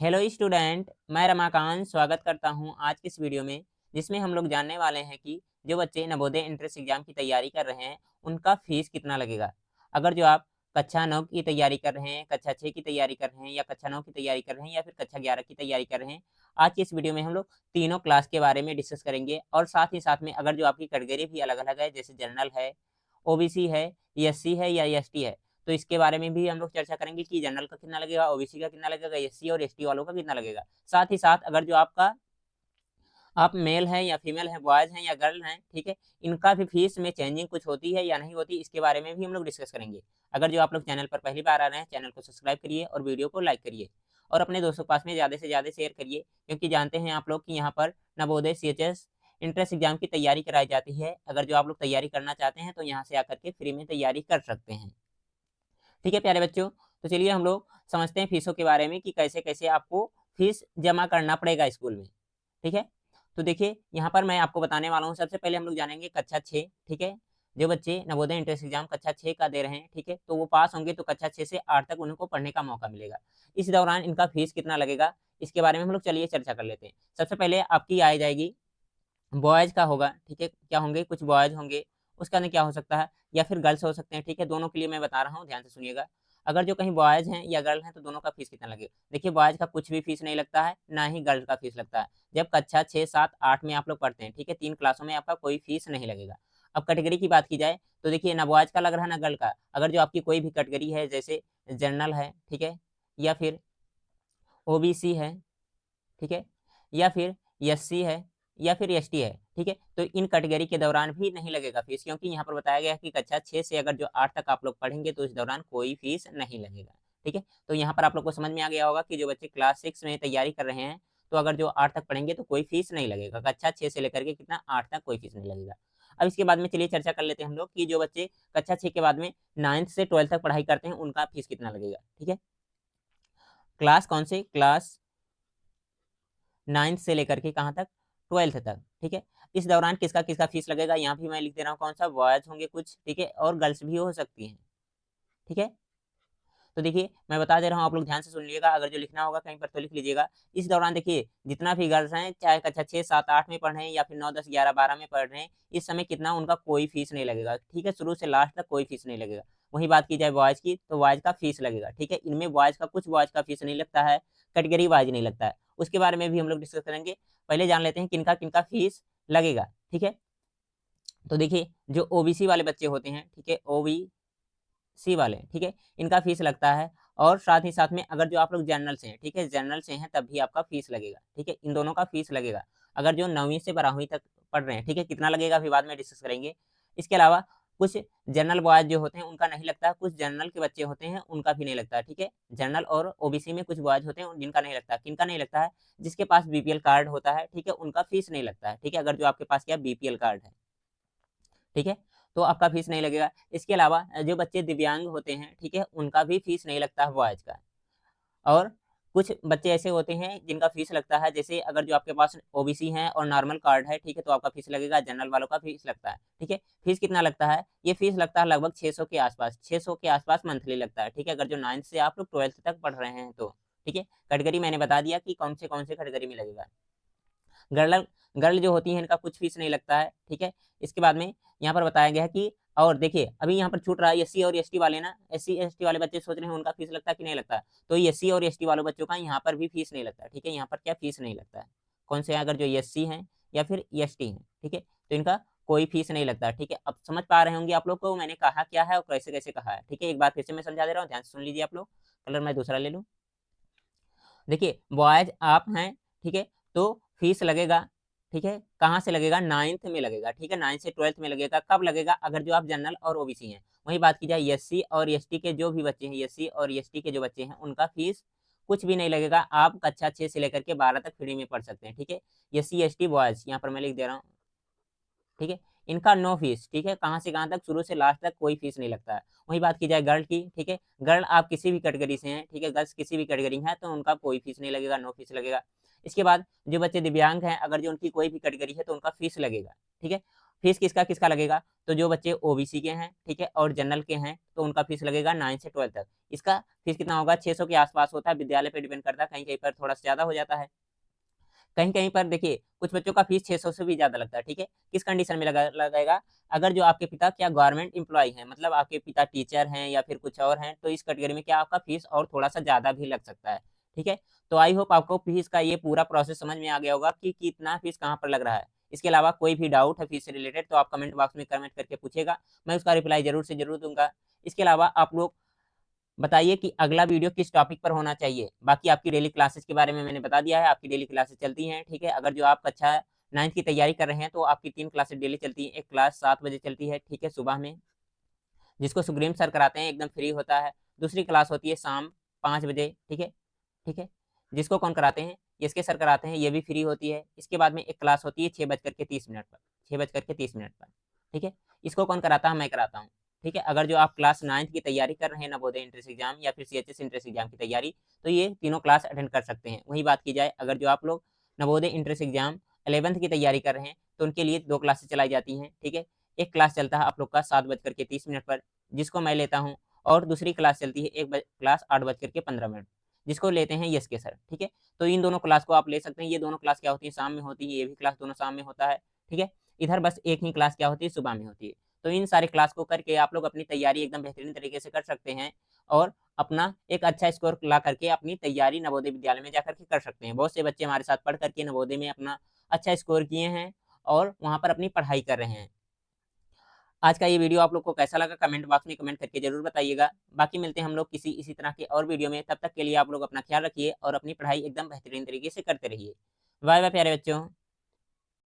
Hello student, मैं रमाकांत स्वागत करता हूं आज की इस वीडियो में, जिसमें हम लोग जानने वाले हैं कि जो बच्चे नवोदय एंट्रेंस एग्जाम की तैयारी कर रहे हैं उनका फीस कितना लगेगा। अगर जो आप कक्षा 9 की तैयारी कर रहे हैं, कक्षा 6 की तैयारी कर रहे हैं या कक्षा 9 की तैयारी कर रहे हैं या फिर कक्षा 11 की तैयारी कर रहे हैं, आज की इस वीडियो में हम लोग तीनों क्लास के बारे में डिस्कस करेंगे। और साथ ही साथ में अगर जो आपकी कैटेगरी भी अलग अलग है, जैसे जनरल है, ओबीसी है, एससी है या एसटी है, तो इसके बारे में भी हम लोग चर्चा करेंगे कि जनरल का कितना लगेगा, ओबीसी का कितना लगेगा, एससी और एसटी वालों का कितना लगेगा। साथ ही साथ अगर जो आप मेल हैं या फीमेल हैं, बॉयज़ हैं या गर्ल हैं, ठीक है? इनका भी फीस में चेंजिंग कुछ होती है या नहीं होती, इसके बारे में भी हम लोग डिस्कस करेंगे। अगर जो आप लोग चैनल पर पहली बार आ रहे हैं, चैनल को सब्सक्राइब करिए और वीडियो को लाइक करिए और अपने दोस्तों के पास में ज़्यादा से ज़्यादा शेयर करिए, क्योंकि जानते हैं आप लोग कि यहाँ पर नवोदय सीएचएस एंट्रेंस एग्जाम की तैयारी कराई जाती है। अगर जो आप लोग तैयारी करना चाहते हैं, तो यहाँ से आकर के फ्री में तैयारी कर सकते हैं। ठीक है प्यारे बच्चों, तो चलिए हम लोग समझते हैं फीसों के बारे में कि कैसे-कैसे आपको फीस जमा करना पड़ेगा स्कूल में, ठीक है? तो देखिए, यहाँ पर मैं आपको बताने वाला हूँ, सबसे पहले हम लोग जानेंगे कक्षा 6, ठीक है? जो बच्चे नवोदय एंट्रेंस एग्ज़ाम कक्षा 6 का दे रहे हैं, ठीक है? तो वो पास होंगे तो कक्षा 6 से 8 तक उनको पढ़ने का मौका मिलेगा। इस दौरान इनका फीस कितना लगेगा, इसके बारे में हम लोग चलिए चर्चा कर लेते हैं। सबसे पहले आपकी आ जाएगी बॉयज़ का होगा, ठीक है? क्या होंगे, कुछ बॉयज़ होंगे, उसका नहीं क्या हो सकता है या फिर गर्ल्स हो सकते हैं, ठीक है? दोनों के लिए मैं बता रहा हूँ, ध्यान से सुनिएगा। अगर जो कहीं बॉयज़ हैं या गर्ल हैं, तो दोनों का फीस कितना लगेगा? देखिए, बॉयज़ का कुछ भी फीस नहीं लगता है, ना ही गर्ल्स का फीस लगता है। जब कक्षा 6, 7, 8 में आप लोग पढ़ते हैं, ठीक है? 3 क्लासों में आपका कोई फीस नहीं लगेगा। अब कैटेगरी की बात की जाए, तो देखिए ना बॉयज़ का लग रहा है, ना गर्ल का। अगर जो आपकी कोई भी कैटेगरी है, जैसे जनरल है, ठीक है? या फिर ओबीसी है, ठीक है? या फिर एससी है या फिर एसटी है, ठीक है? तो इन कैटेगरी के दौरान भी नहीं लगेगा फीस, क्योंकि यहाँ पर बताया गया है कि कक्षा 6 से अगर जो 8 तक आप लोग पढ़ेंगे तो इस दौरान कोई फीस नहीं लगेगा, ठीक है? तो यहाँ पर आप लोग को समझ में आ गया होगा कि जो बच्चे क्लास 6 में तैयारी कर रहे हैं, तो अगर जो 8 तक पढ़ेंगे तो कोई फीस नहीं लगेगा। कक्षा 6 से लेकर के कितना 8 तक कोई फीस नहीं लगेगा। अब इसके बाद में चलिए चर्चा कर लेते हैं हम लोग कि जो बच्चे कक्षा 6 के बाद में 9th से 12th तक पढ़ाई करते हैं, उनका फीस कितना लगेगा, ठीक है? क्लास कौन से? क्लास 9th से लेकर के कहाँ तक? 12th तक, ठीक है? इस दौरान किसका-किसका फ़ीस लगेगा, यहाँ भी मैं लिख दे रहा हूँ कौन-सा, बॉयज़ होंगे कुछ, ठीक है? और गर्ल्स भी हो सकती हैं, ठीक है? तो देखिए, मैं बता दे रहा हूँ, आप लोग ध्यान से सुन लीजिएगा, अगर जो लिखना होगा कहीं पर तो लिख लीजिएगा। इस दौरान देखिए, जितना भी गर्ल्स हैं, चाहे कक्षा 6, 7, 8 में पढ़ रहे हैं या फिर 9, 10, 11, 12 में पढ़ रहे हैं, इस समय कितना उनका कोई फ़ीस नहीं लगेगा, ठीक है? शुरू से लास्ट तक कोई फ़ीस नहीं लगेगा। वहीं बात की जाए बॉयज़ की, तो बॉयज़ का फ़ीस लगेगा, ठीक है? इनमें बॉयज़ का कुछ बॉयज़ का फ़ीस नहीं लगता है, कैटेगरी वाइज़ नहीं लगता है। उसके बारे में भी हम लोग डिस्कस करेंगे। पहले जान लेते हैं किनका-किनका फ़ीस लगेगा, ठीक है? तो देखिए, जो ओबीसी वाले बच्चे होते हैं, ठीक है? सी वाले, ठीक है? इनका फ़ीस लगता है और साथ ही साथ में अगर जो आप लोग जनरल से हैं, ठीक है? जनरल से हैं तब भी आपका फ़ीस लगेगा, ठीक है? इन दोनों का फ़ीस लगेगा। अगर जो 9वीं से 12वीं तक पढ़ रहे हैं, ठीक है? कितना लगेगा अभी बाद में डिस्कस करेंगे। इसके अलावा कुछ जनरल बॉयज़ जो होते हैं उनका नहीं लगता है, कुछ जनरल के बच्चे होते हैं उनका भी नहीं लगता है, ठीक है? जनरल और ओबीसी में कुछ बॉयज़ होते हैं जिनका नहीं लगता है। किनका नहीं लगता है? जिसके पास बीपीएल कार्ड होता है, ठीक है? उनका फ़ीस नहीं लगता है, ठीक है? अगर जो आपके पास क्या बीपीएल कार्ड है। ठीक है? तो आपका फ़ीस नहीं लगेगा। इसके अलावा जो बच्चे दिव्यांग होते हैं, ठीक है? उनका भी फ़ीस नहीं लगता है बॉयज़ का। और कुछ बच्चे ऐसे होते हैं जिनका फ़ीस लगता है, जैसे अगर जो आपके पास ओबीसी हैं और नॉर्मल कार्ड है, ठीक है? तो आपका फ़ीस लगेगा, जनरल वालों का फ़ीस लगता है, ठीक है? फ़ीस कितना लगता है? ये फ़ीस लगता है लगभग 600 के आस-पास, 600 के आस-पास मंथली लगता है, ठीक है? अगर जो 9th से आप लोग 12th तक पढ़ रहे हैं तो, ठीक है? कैटेगरी मैंने बता दिया कि कौन से कैटेगरी में लगेगा। गर्ल गर्ल जो होती हैं इनका कुछ फीस नहीं लगता है, ठीक है? इसके बाद में यहाँ पर बताया गया है कि और देखिए अभी यहाँ पर छूट रहा है एससी और एसटी वाले ना, एससी एसटी वाले बच्चे सोच रहे हैं उनका फीस लगता है कि नहीं लगता है? तो एससी और एसटी वाले बच्चों का यहाँ पर भी फीस नहीं लगता है, ठीक है? यहाँ पर क्या फीस नहीं लगता है। कौन से अगर जो एससी हैं या फिर एसटी हैं, ठीक है? तो इनका कोई फीस नहीं लगता है, ठीक है? अब समझ पा रहे होंगे आप लोग को मैंने कहा क्या है और कैसे-कैसे कहा है, ठीक है? एक बार फिर से मैं समझा दे रहा हूँ, ध्यान से सुन लीजिए आप लोग। कलर मैं दूसरा ले लूँ। देखिए, बॉयज़ आप हैं, ठीक है? तो फीस लगेगा, ठीक है? कहाँ से लगेगा? 9th में लगेगा, ठीक है? 9th से 12th में लगेगा। कब लगेगा? अगर जो आप जनरल और ओबीसी हैं। वहीं बात की जाए एससी और एसटी के जो भी बच्चे हैं, एससी और एसटी के जो बच्चे हैं, उनका फीस कुछ भी नहीं लगेगा। आप कक्षा 6 से लेकर के 12 तक फ्री में पढ़ सकते हैं, ठीक है? एससी, एसटी, बॉयज़ यहाँ पर मैं लिख दे रहा हूँ। ठीक है? इनका नो फीस, ठीक है? कहाँ से कहाँ तक शुरू से लास्ट तक कोई फीस नहीं लगता है। वहीं बात की जाए गर्ल की, ठीक है? गर्ल आप किसी भी कैटेगरी से हैं, ठीक है? गर्ल्स किसी भी कैटेगरी हैं तो उनका कोई फीस नहीं लगेगा, नो फीस लगेगा। इसके बाद जो बच्चे दिव्यांग हैं, अगर जो उनकी कोई भी कैटेगरी है तो उनका फीस लगेगा, ठीक है? फीस किसका किसका लगेगा, तो जो बच्चे ओबीसी के हैं, ठीक है, और जनरल के हैं, तो उनका फीस लगेगा 9 से 12 तक। इसका फीस कितना होगा, 600 के आस-पास होता है, विद्यालय पे डिपेंड करता है, कहीं-कहीं पर थोड़ा-सा ज़्यादा हो जाता है। कहीं-कहीं पर देखिए, कुछ बच्चों का फीस 600 से भी ज़्यादा लगता है, ठीक है? किस कंडीशन में लगेगा, अगर जो आपके पिता क्या गवर्नमेंट एम्प्लॉयी हैं, मतलब आपके पिता टीचर हैं या फिर कुछ और हैं, तो इस कैटेगरी में क्या आपका फीस और थोड़ा-सा ज़्यादा भी लग सकता है, ठीक है? तो आई होप आपको फीस का ये पूरा प्रोसेस समझ में आ गया होगा कि कितना फीस कहाँ पर लग रहा है। इसके अलावा कोई भी डाउट है फीस से रिलेटेड तो आप कमेंट बॉक्स में कमेंट करके पूछिएगा, मैं उसका रिप्लाई ज़रूर से ज़रूर दूँगा। इसके अलावा आप लोग बताइए कि अगला वीडियो किस टॉपिक पर होना चाहिए। बाकी आपकी डेली क्लासेस के बारे में मैंने बता दिया है, आपकी डेली क्लासेस चलती हैं, ठीक है? अगर जो आप कक्षा 9th की तैयारी कर रहे हैं, तो आपकी 3 क्लासेस डेली चलती हैं। एक क्लास 7 बजे चलती है, ठीक है, सुबह में, जिसको सुग्रीव सर कराते हैं, एकदम फ्री होता है। दूसरी क्लास होती है शाम 5 बजे, ठीक है? ठीक है? जिसको कौन कराते हैं? एसके सर कराते हैं, ये भी फ्री होती है। इसके बाद में एक क्लास होती है 6 बज कर के 30 मिनट पर, 6 बज कर के 30 मिनट पर, ठीक है? इसको कौन कराता है? मैं कराता हूँ, ठीक है? अगर जो आप क्लास 9th की तैयारी कर रहे हैं नवोदय एंट्रेंस एग्ज़ाम या फिर सीएचएस एंट्रेंस एग्ज़ाम की तैयारी, तो ये तीनों क्लास अटेंड कर सकते हैं। वहीं बात की जाए अगर जो आप लोग नवोदय एंट्रेंस एग्ज़ाम 11th की तैयारी कर रहे हैं, तो उनके लिए 2 क्लासेस चलाई जाती हैं, ठीक है? एक क्लास चलता है आप लोग का 7 बज कर के 30 मिनट पर, जिसको मैं लेता हूँ और दूसरी क्लास चलती है क्लास 8 बज कर के 15 मिनट, जिसको लेते हैं एसके सर, ठीक है? तो इन दोनों क्लास को आप ले सकते हैं। ये दोनों क्लास क्या होती है, शाम में होती है, ये भी क्लास दोनों शाम में होता है, ठीक है? इधर बस एक ही क्लास क्या होती है, सुबह में होती है। तो इन सारे क्लास को करके आप लोग अपनी तैयारी एकदम बेहतरीन तरीके से कर सकते हैं और अपना एक अच्छा स्कोर ला करके अपनी तैयारी नवोदय विद्यालय में जाकर के कर सकते हैं। बहुत से बच्चे हमारे साथ पढ़ कर के नवोदय में अपना अच्छा स्कोर किए हैं और वहाँ पर अपनी पढ़ाई कर रहे हैं। आज का ये वीडियो आप लोग को कैसा लगा कमेंट बॉक्स में कमेंट करके ज़रूर बताइएगा। बाकी मिलते हैं हम लोग किसी इसी तरह के और वीडियो में, तब तक के लिए आप लोग अपना ख़्याल रखिए और अपनी पढ़ाई एकदम बेहतरीन तरीके से करते रहिए। बाय बाय प्यारे बच्चों।